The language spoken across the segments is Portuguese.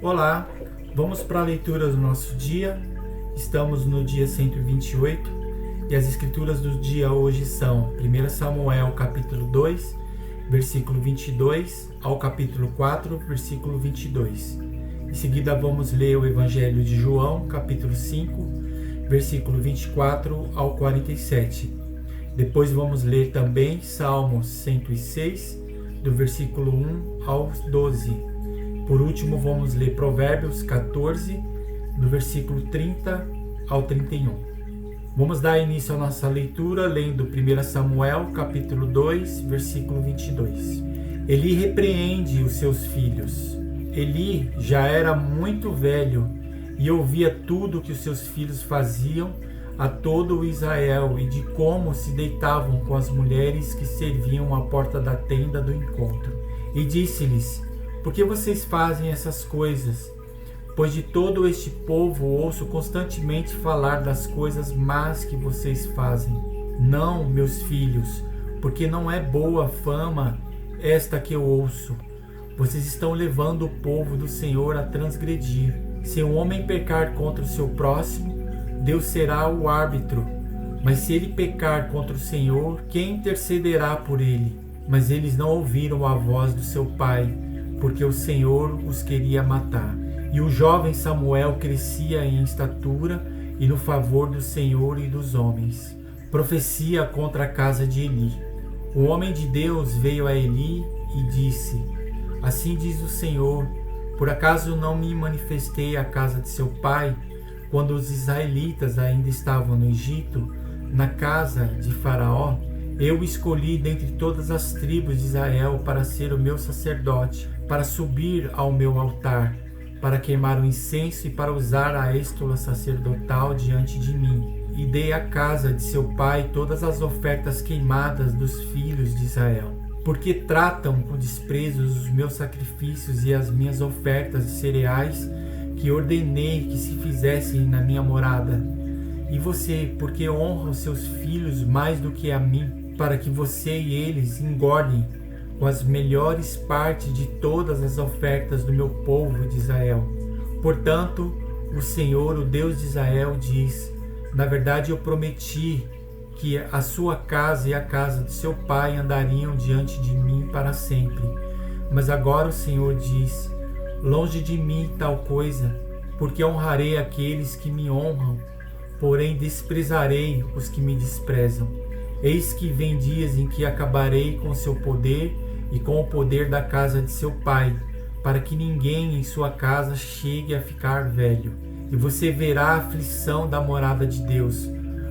Olá, vamos para a leitura do nosso dia. Estamos no dia 128 e as escrituras do dia hoje são 1 Samuel capítulo 2, versículo 22 ao capítulo 4, versículo 22. Em seguida vamos ler o Evangelho de João, capítulo 5, versículo 24 ao 47. Depois vamos ler também Salmos 106, do versículo 1 ao 12. Por último, vamos ler Provérbios 14, do versículo 30 ao 31. Vamos dar início à nossa leitura lendo 1 Samuel, capítulo 2, versículo 22. Eli repreende os seus filhos. Eli já era muito velho e ouvia tudo que os seus filhos faziam a todo o Israel e de como se deitavam com as mulheres que serviam à porta da tenda do encontro. E disse-lhes: por que vocês fazem essas coisas? Pois de todo este povo ouço constantemente falar das coisas más que vocês fazem. Não, meus filhos, porque não é boa fama esta que eu ouço. Vocês estão levando o povo do Senhor a transgredir. Se um homem pecar contra o seu próximo, Deus será o árbitro. Mas se ele pecar contra o Senhor, quem intercederá por ele? Mas eles não ouviram a voz do seu pai, porque o Senhor os queria matar. E o jovem Samuel crescia em estatura e no favor do Senhor e dos homens. Profecia contra a casa de Eli. O homem de Deus veio a Eli e disse: assim diz o Senhor, por acaso não me manifestei à casa de seu pai, quando os israelitas ainda estavam no Egito, na casa de Faraó? Eu escolhi dentre todas as tribos de Israel para ser o meu sacerdote, para subir ao meu altar, para queimar o incenso e para usar a êstola sacerdotal diante de mim. E dei à casa de seu pai todas as ofertas queimadas dos filhos de Israel. Porque tratam com desprezo os meus sacrifícios e as minhas ofertas de cereais que ordenei que se fizessem na minha morada. E você, porque honra os seus filhos mais do que a mim, para que você e eles engordem com as melhores partes de todas as ofertas do meu povo de Israel. Portanto, o Senhor, o Deus de Israel, diz: na verdade eu prometi que a sua casa e a casa de seu pai andariam diante de mim para sempre. Mas agora o Senhor diz: longe de mim tal coisa, porque honrarei aqueles que me honram, porém desprezarei os que me desprezam. Eis que vem dias em que acabarei com seu poder e com o poder da casa de seu pai, para que ninguém em sua casa chegue a ficar velho. E você verá a aflição da morada de Deus,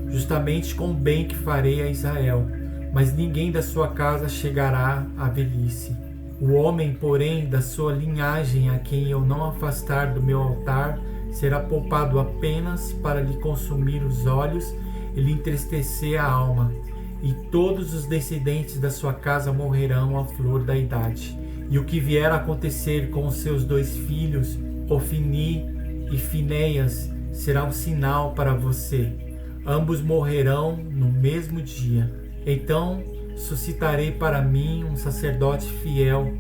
justamente com o bem que farei a Israel, mas ninguém da sua casa chegará à velhice. O homem, porém, da sua linhagem, a quem eu não afastar do meu altar, será poupado apenas para lhe consumir os olhos e lhe entristecer a alma. E todos os descendentes da sua casa morrerão à flor da idade. E o que vier a acontecer com os seus dois filhos, Ofni e Finéias, será um sinal para você. Ambos morrerão no mesmo dia. Então suscitarei para mim um sacerdote fiel,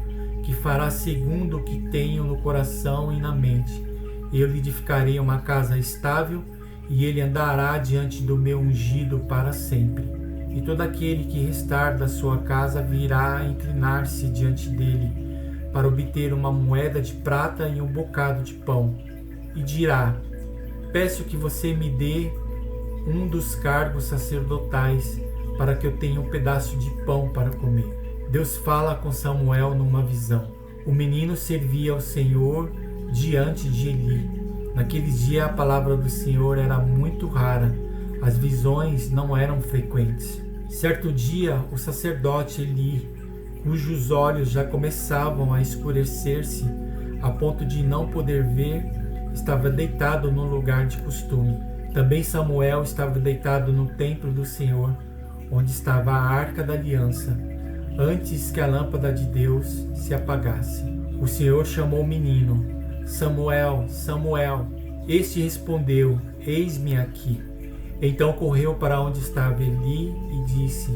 que fará segundo o que tenho no coração e na mente. Eu lhe edificarei uma casa estável, e ele andará diante do meu ungido para sempre. E todo aquele que restar da sua casa virá a inclinar-se diante dele, para obter uma moeda de prata e um bocado de pão. E dirá: peço que você me dê um dos cargos sacerdotais, para que eu tenha um pedaço de pão para comer. Deus fala com Samuel numa visão. O menino servia ao Senhor diante de Eli. Naqueles dias a palavra do Senhor era muito rara, as visões não eram frequentes. Certo dia, o sacerdote Eli, cujos olhos já começavam a escurecer-se a ponto de não poder ver, estava deitado no lugar de costume. Também Samuel estava deitado no templo do Senhor, onde estava a arca da aliança, antes que a lâmpada de Deus se apagasse. O Senhor chamou o menino: Samuel, Samuel. Este respondeu: eis-me aqui. Então correu para onde estava Eli e disse: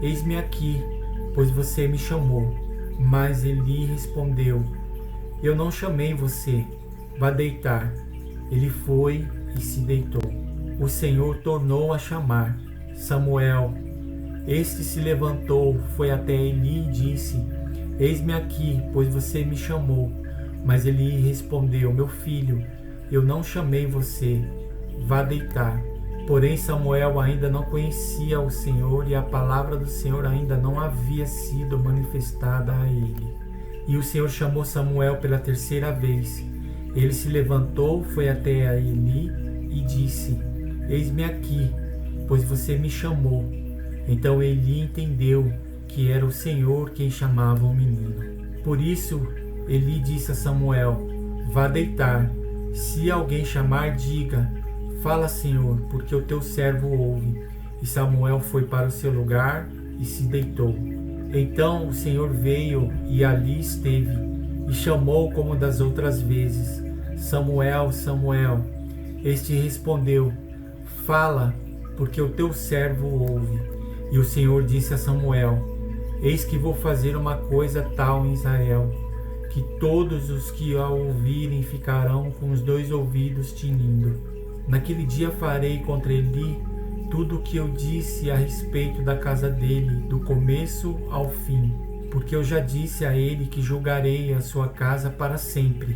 eis-me aqui, pois você me chamou. Mas Eli respondeu: eu não chamei você, vá deitar. Ele foi e se deitou. O Senhor tornou a chamar: Samuel. Este se levantou, foi até Eli e disse: Eis-me aqui, pois você me chamou. Mas Eli respondeu: Meu filho, eu não chamei você, vá deitar. Porém Samuel ainda não conhecia o Senhor e a palavra do Senhor ainda não havia sido manifestada a ele. E o Senhor chamou Samuel pela terceira vez. Ele se levantou, foi até a Eli e disse: Eis-me aqui, pois você me chamou. Então Eli entendeu que era o Senhor quem chamava o menino. Por isso Eli disse a Samuel: Vá deitar. Se alguém chamar, diga: Fala, Senhor, porque o teu servo ouve. E Samuel foi para o seu lugar e se deitou. Então o Senhor veio e ali esteve, e chamou como das outras vezes: Samuel, Samuel. Este respondeu: Fala, porque o teu servo ouve. E o Senhor disse a Samuel: Eis que vou fazer uma coisa tal em Israel, que todos os que a ouvirem ficarão com os dois ouvidos tinindo. Naquele dia farei contra Eli tudo o que eu disse a respeito da casa dele, do começo ao fim, porque eu já disse a ele que julgarei a sua casa para sempre,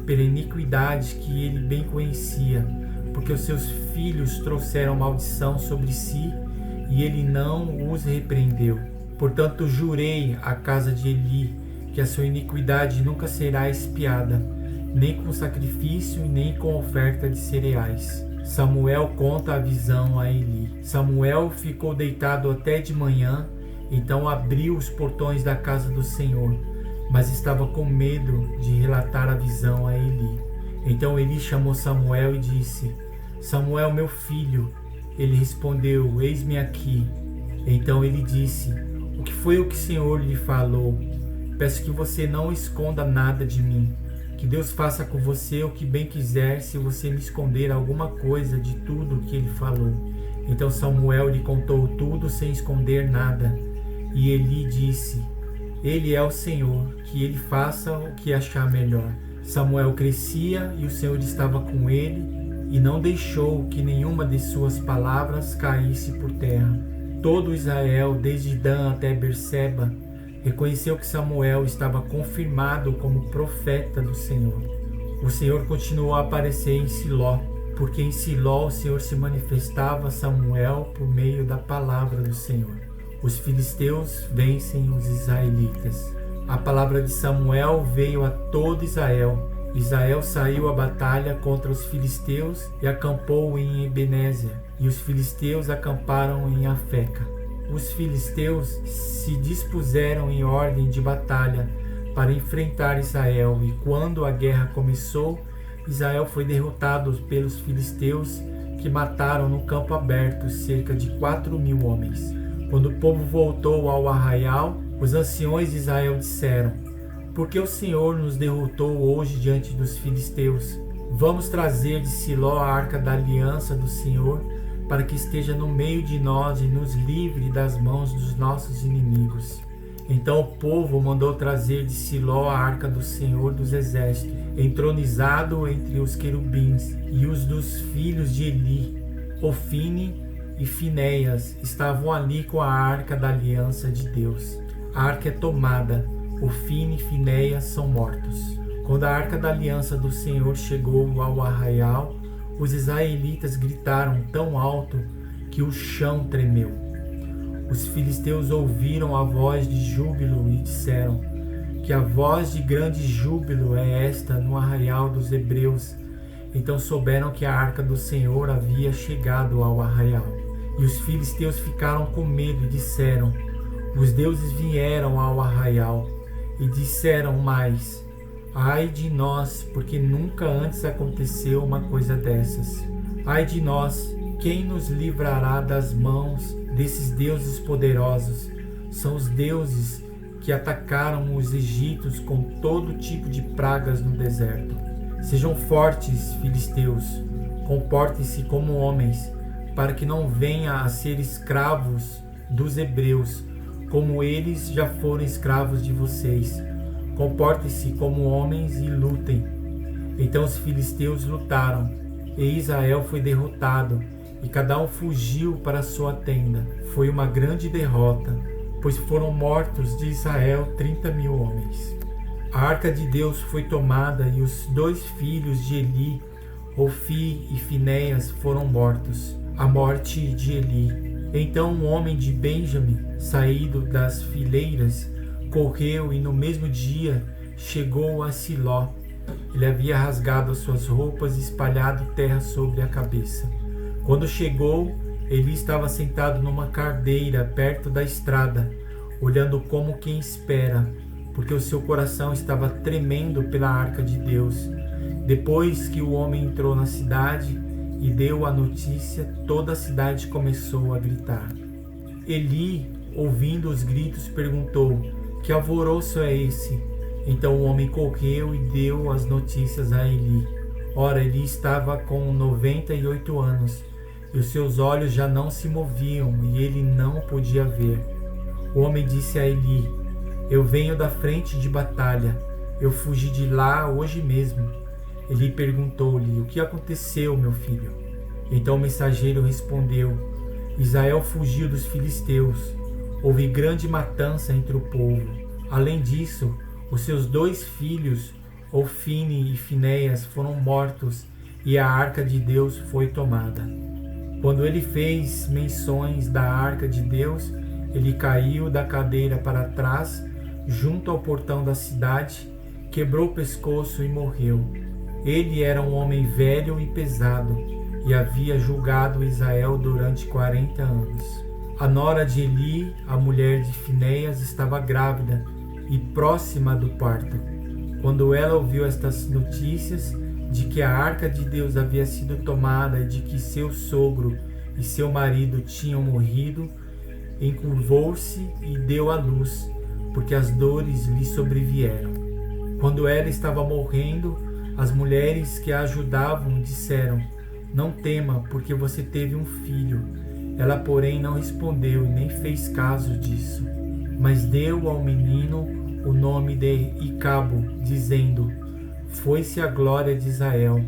pela iniquidade que ele bem conhecia, porque os seus filhos trouxeram maldição sobre si, e ele não os repreendeu. Portanto, jurei à casa de Eli que a sua iniquidade nunca será expiada, nem com sacrifício e nem com oferta de cereais. Samuel conta a visão a Eli. Samuel ficou deitado até de manhã, então abriu os portões da casa do Senhor, mas estava com medo de relatar a visão a Eli. Então Eli chamou Samuel e disse: Samuel, meu filho. Ele respondeu: Eis-me aqui. Então ele disse: O que foi o que o Senhor lhe falou? Peço que você não esconda nada de mim. Que Deus faça com você o que bem quiser, se você me esconder alguma coisa de tudo o que ele falou. Então Samuel lhe contou tudo sem esconder nada. E Eli disse: Ele é o Senhor, que ele faça o que achar melhor. Samuel crescia e o Senhor estava com ele, e não deixou que nenhuma de suas palavras caísse por terra. Todo Israel, desde Dan até Berseba, reconheceu que Samuel estava confirmado como profeta do Senhor. O Senhor continuou a aparecer em Siló, porque em Siló o Senhor se manifestava a Samuel por meio da palavra do Senhor. Os filisteus vencem os israelitas. A palavra de Samuel veio a todo Israel. Israel saiu à batalha contra os filisteus e acampou em Ebenezer, e os filisteus acamparam em Afeca. Os filisteus se dispuseram em ordem de batalha para enfrentar Israel, e quando a guerra começou, Israel foi derrotado pelos filisteus, que mataram no campo aberto cerca de 4.000 homens. Quando o povo voltou ao arraial, os anciões de Israel disseram: Por que o Senhor nos derrotou hoje diante dos filisteus? Vamos trazer de Siló a arca da aliança do Senhor, para que esteja no meio de nós e nos livre das mãos dos nossos inimigos. Então o povo mandou trazer de Siló a arca do Senhor dos Exércitos, entronizado entre os querubins, e os dos filhos de Eli, Ofine e Finéias, estavam ali com a arca da aliança de Deus. A arca é tomada, Ofine e Finéias são mortos. Quando a arca da aliança do Senhor chegou ao arraial, os israelitas gritaram tão alto que o chão tremeu. Os filisteus ouviram a voz de júbilo e disseram: Que a voz de grande júbilo é esta no arraial dos hebreus. Então souberam que a arca do Senhor havia chegado ao arraial. E os filisteus ficaram com medo e disseram: Os deuses vieram ao arraial. E disseram mais: Ai de nós, porque nunca antes aconteceu uma coisa dessas. Ai de nós, quem nos livrará das mãos desses deuses poderosos? São os deuses que atacaram os egípcios com todo tipo de pragas no deserto. Sejam fortes, filisteus, comportem-se como homens, para que não venha a ser escravos dos hebreus, como eles já foram escravos de vocês. Comportem-se como homens e lutem. Então os filisteus lutaram, e Israel foi derrotado, e cada um fugiu para sua tenda. Foi uma grande derrota, pois foram mortos de Israel 30.000 homens. A arca de Deus foi tomada, e os 2 filhos de Eli, Ofni e Finéias, foram mortos. A morte de Eli. Então um homem de Benjamim, saído das fileiras, correu e no mesmo dia chegou a Siló. Ele havia rasgado as suas roupas e espalhado terra sobre a cabeça. Quando chegou, Eli estava sentado numa cardeira perto da estrada, olhando como quem espera, porque o seu coração estava tremendo pela arca de Deus. Depois que o homem entrou na cidade e deu a notícia, toda a cidade começou a gritar. Eli, ouvindo os gritos, perguntou: que alvoroço é esse? Então o homem correu e deu as notícias a Eli. Ora, Eli estava com 98 anos, e os seus olhos já não se moviam, e ele não podia ver. O homem disse a Eli: eu venho da frente de batalha, eu fugi de lá hoje mesmo. Eli perguntou-lhe: o que aconteceu, meu filho? Então o mensageiro respondeu: Israel fugiu dos filisteus. Houve grande matança entre o povo. Além disso, os seus 2 filhos, Ofni e Finéias, foram mortos, e a arca de Deus foi tomada. Quando ele fez menções da arca de Deus, ele caiu da cadeira para trás, junto ao portão da cidade, quebrou o pescoço e morreu. Ele era um homem velho e pesado, e havia julgado Israel durante 40 anos. A nora de Eli, a mulher de Finéias, estava grávida e próxima do parto. Quando ela ouviu estas notícias de que a arca de Deus havia sido tomada e de que seu sogro e seu marido tinham morrido, encurvou-se e deu à luz, porque as dores lhe sobrevieram. Quando ela estava morrendo, as mulheres que a ajudavam disseram: não tema, porque você teve um filho. Ela, porém, não respondeu e nem fez caso disso, mas deu ao menino o nome de Icabo, dizendo: foi-se a glória de Israel.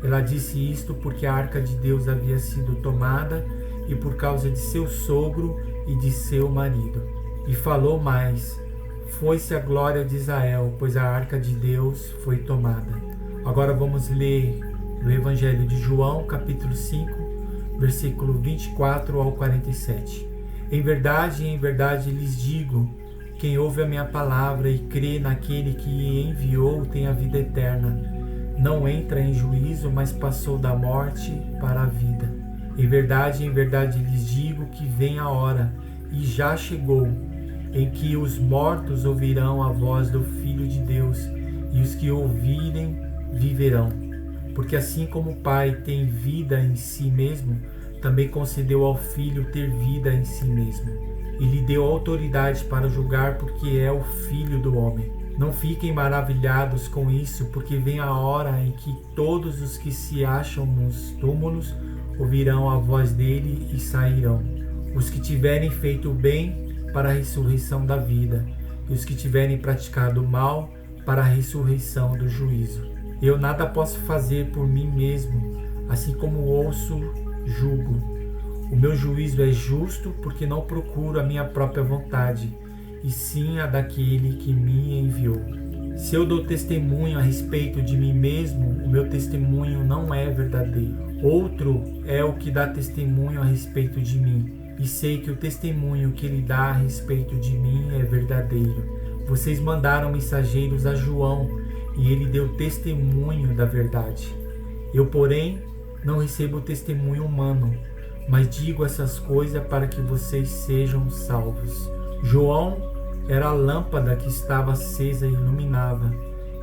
Ela disse isto porque a arca de Deus havia sido tomada e por causa de seu sogro e de seu marido. E falou mais: foi-se a glória de Israel, pois a arca de Deus foi tomada. Agora vamos ler o Evangelho de João, capítulo 5, versículo 24 ao 47. Em verdade lhes digo, quem ouve a minha palavra e crê naquele que enviou tem a vida eterna. Não entra em juízo, mas passou da morte para a vida. Em verdade lhes digo que vem a hora, e já chegou, em que os mortos ouvirão a voz do Filho de Deus, e os que ouvirem viverão. Porque assim como o Pai tem vida em si mesmo, também concedeu ao Filho ter vida em si mesmo. E lhe deu autoridade para julgar, porque é o Filho do homem. Não fiquem maravilhados com isso, porque vem a hora em que todos os que se acham nos túmulos ouvirão a voz dele e sairão. Os que tiverem feito o bem, para a ressurreição da vida, e os que tiverem praticado o mal, para a ressurreição do juízo. Eu nada posso fazer por mim mesmo, assim como ouço, julgo. O meu juízo é justo, porque não procuro a minha própria vontade, e sim a daquele que me enviou. Se eu dou testemunho a respeito de mim mesmo, o meu testemunho não é verdadeiro. Outro é o que dá testemunho a respeito de mim, e sei que o testemunho que ele dá a respeito de mim é verdadeiro. Vocês mandaram mensageiros a João, e ele deu testemunho da verdade. Eu, porém, não recebo testemunho humano, mas digo essas coisas para que vocês sejam salvos. João era a lâmpada que estava acesa e iluminava,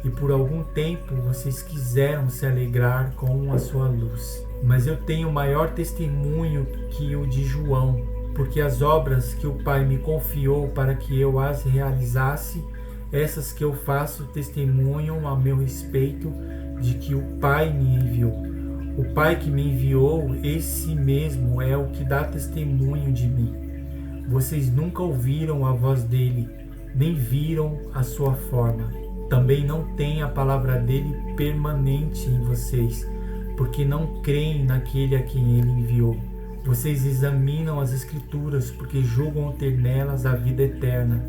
e por algum tempo vocês quiseram se alegrar com a sua luz. Mas eu tenho maior testemunho que o de João, porque as obras que o Pai me confiou para que eu as realizasse, essas que eu faço testemunham a meu respeito de que o Pai me enviou. O Pai que me enviou, esse mesmo é o que dá testemunho de mim. Vocês nunca ouviram a voz dele, nem viram a sua forma. também não têm a palavra dele permanente em vocês, porque não creem naquele a quem ele enviou. Vocês examinam as Escrituras, porque julgam ter nelas a vida eterna,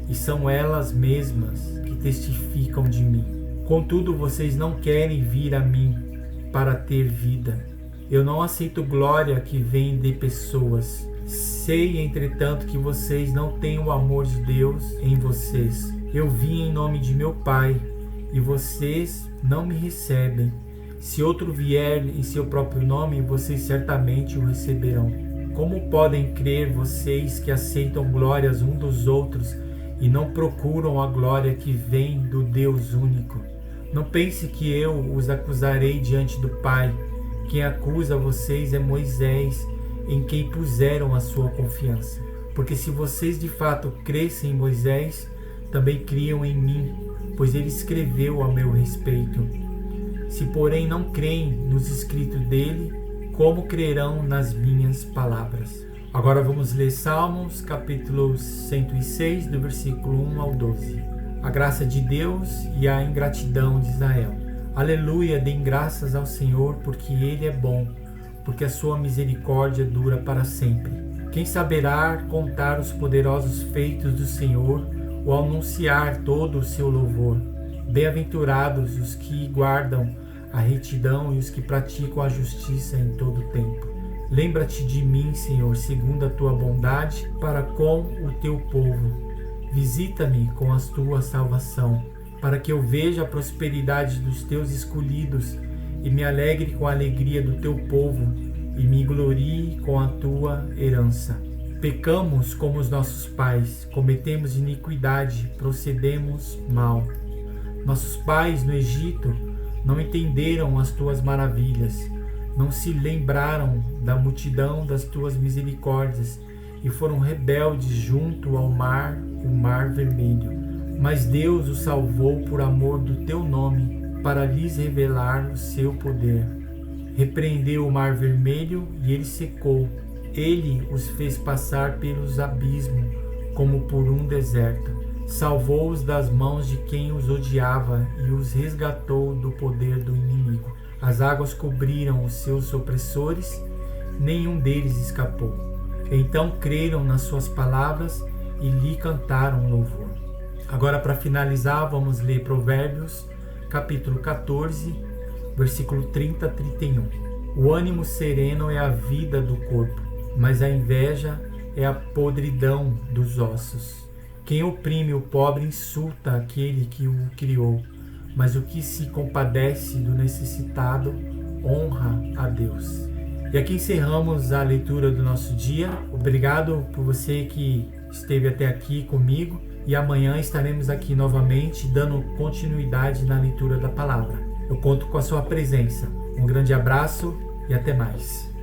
e são elas mesmas que testificam de mim. Contudo, vocês não querem vir a mim para ter vida. Eu não aceito glória que vem de pessoas. Sei, entretanto, que vocês não têm o amor de Deus em vocês. Eu vim em nome de meu Pai, e vocês não me recebem. Se outro vier em seu próprio nome, vocês certamente o receberão. Como podem crer vocês que aceitam glórias uns dos outros e não procuram a glória que vem do Deus único? Não pense que eu os acusarei diante do Pai. Quem acusa vocês é Moisés, em quem puseram a sua confiança. Porque se vocês de fato crescem em Moisés, também criam em mim, pois ele escreveu a meu respeito. Se porém não creem nos escritos dele, como crerão nas minhas palavras? Agora vamos ler Salmos, capítulo 106, do versículo 1 ao 12. A graça de Deus e a ingratidão de Israel. Aleluia, deem graças ao Senhor, porque ele é bom, porque a sua misericórdia dura para sempre. Quem saberá contar os poderosos feitos do Senhor, ou anunciar todo o seu louvor? Bem-aventurados os que guardam a retidão e os que praticam a justiça em todo o tempo. Lembra-te de mim, Senhor, segundo a tua bondade, para com o teu povo. Visita-me com a tua salvação, para que eu veja a prosperidade dos teus escolhidos e me alegre com a alegria do teu povo e me glorie com a tua herança. Pecamos como os nossos pais, cometemos iniquidade, procedemos mal. Nossos pais no Egito não entenderam as tuas maravilhas, não se lembraram da multidão das tuas misericórdias e foram rebeldes junto ao mar, o mar vermelho. Mas Deus os salvou por amor do teu nome, para lhes revelar o seu poder. Repreendeu o mar vermelho e ele secou. Ele os fez passar pelos abismos, como por um deserto. Salvou-os das mãos de quem os odiava e os resgatou do poder do inimigo. As águas cobriram os seus opressores, nenhum deles escapou. Então creram nas suas palavras e lhe cantaram louvor. Agora, para finalizar, vamos ler Provérbios, capítulo 14, versículo 30 a 31. O ânimo sereno é a vida do corpo, mas a inveja é a podridão dos ossos. Quem oprime o pobre insulta aquele que o criou, mas o que se compadece do necessitado honra a Deus. E aqui encerramos a leitura do nosso dia. Obrigado por você que esteve até aqui comigo. E amanhã estaremos aqui novamente dando continuidade na leitura da palavra. Eu conto com a sua presença. Um grande abraço e até mais.